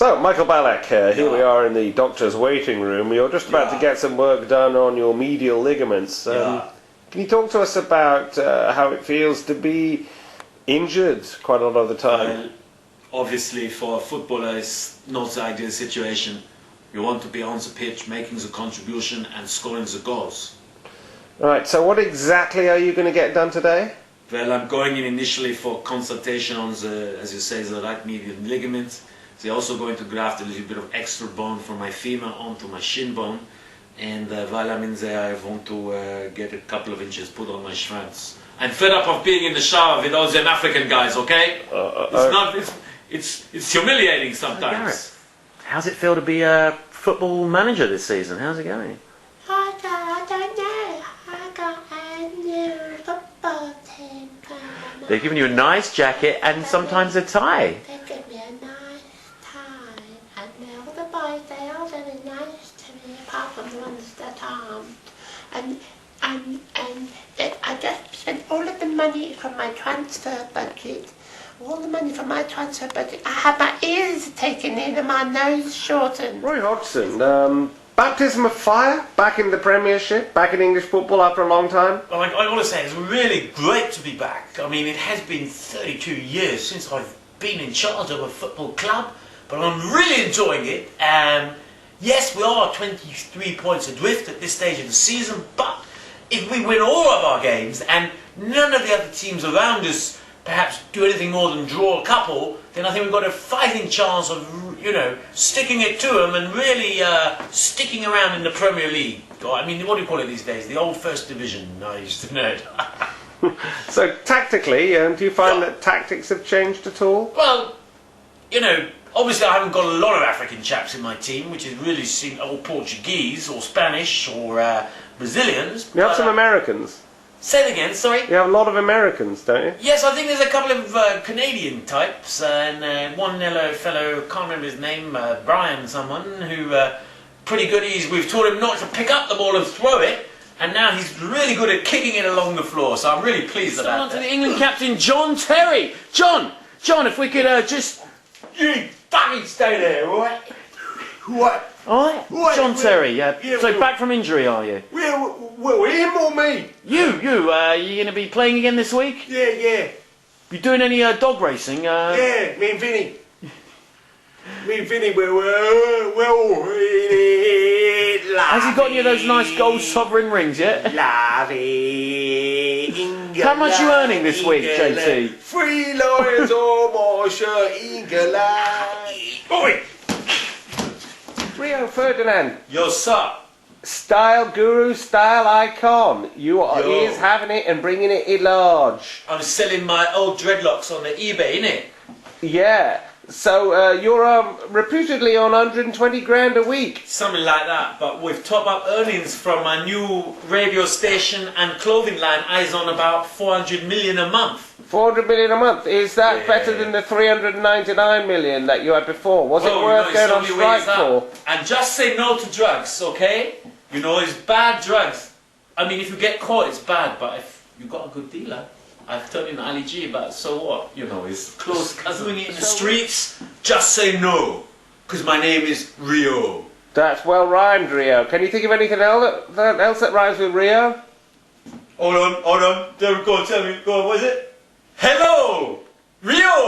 So, Michael Ballack, here we are in the doctor's waiting room. You're just about to get some work done on your medial ligaments. Can you talk to us about how it feels to be injured quite a lot of the time? Obviously, for a footballer, it's not the ideal situation. You want to be on the pitch, making the contribution and scoring the goals. Right, so what exactly are you going to get done today? Well, I'm going in initially for consultation on the, as you say, the right medial ligament. They're also going to graft a little bit of extra bone from my femur onto my shin bone. And while I'm in there, I want to get a couple of inches put on my Schwanz. I'm fed up of being in the shower with all them African guys, okay? It's humiliating sometimes. Gareth, how's it feel to be a football manager this season? How's it going? I don't know. I got a new football team. They've given you a nice jacket and sometimes a tie. They give me a nice tie. And all the boys, they are very nice to me, apart from the ones that aren't. And I just spent all of the money from my transfer budget. All the money from my transfer budget. I had my ears taken in and my nose shortened. Roy Hodgson, baptism of fire, back in the Premiership, back in English football after a long time? Well, I want to say it's really great to be back. I mean, it has been 32 years since I've been in charge of a football club, but I'm really enjoying it. Yes, we are 23 points adrift at this stage of the season, but if we win all of our games and none of the other teams around us perhaps do anything more than draw a couple, then I think we've got a fighting chance of, you know, sticking it to them and really sticking around in the Premier League. Or, I mean, what do you call it these days? The old First Division, I used to know it. So, tactically, do you find that tactics have changed at all? Well, you know, obviously I haven't got a lot of African chaps in my team, which is really all Portuguese or Spanish or Brazilians. You have some Americans. Say it again, sorry? You have a lot of Americans, don't you? Yes, I think there's a couple of Canadian types, and one yellow fellow, can't remember his name, Brian someone, who pretty good. We've taught him not to pick up the ball and throw it, and now he's really good at kicking it along the floor, so I'm really pleased about that. On to the England captain, John Terry. John, if we could just... You fucking stay there, alright? What? Alright, John Terry, so back from injury, are you? Well, him or me? You going to be playing again this week? Yeah. You doing any dog racing? Yeah, me and Vinny. Has he gotten you those nice gold sovereign rings yet? How much are you earning this week, JT? 3 lions on my shirt, England. Oi! Rio Ferdinand. Yo, sir. Style guru, style icon. You are is having it and bringing it in large. I'm selling my old dreadlocks on the eBay, innit? Yeah. So you're reputedly on 120 grand a week. Something like that, but with top-up earnings from my new radio station and clothing line, I's on about 400 million a month. 400 million a month. Is that better than the 399 million that you had before? Was it worth going on strike for? And just say no to drugs, okay? You know, it's bad drugs. I mean, if you get caught, it's bad, but if you got a good dealer, I've turned in Ali G, but so what? You know, it's close cousin. Doing it in the streets, just say no, because my name is Rio. That's well rhymed, Rio. Can you think of anything else that rhymes with Rio? Hold on. Go on, tell me. Go on, what is it? Hello, Rio.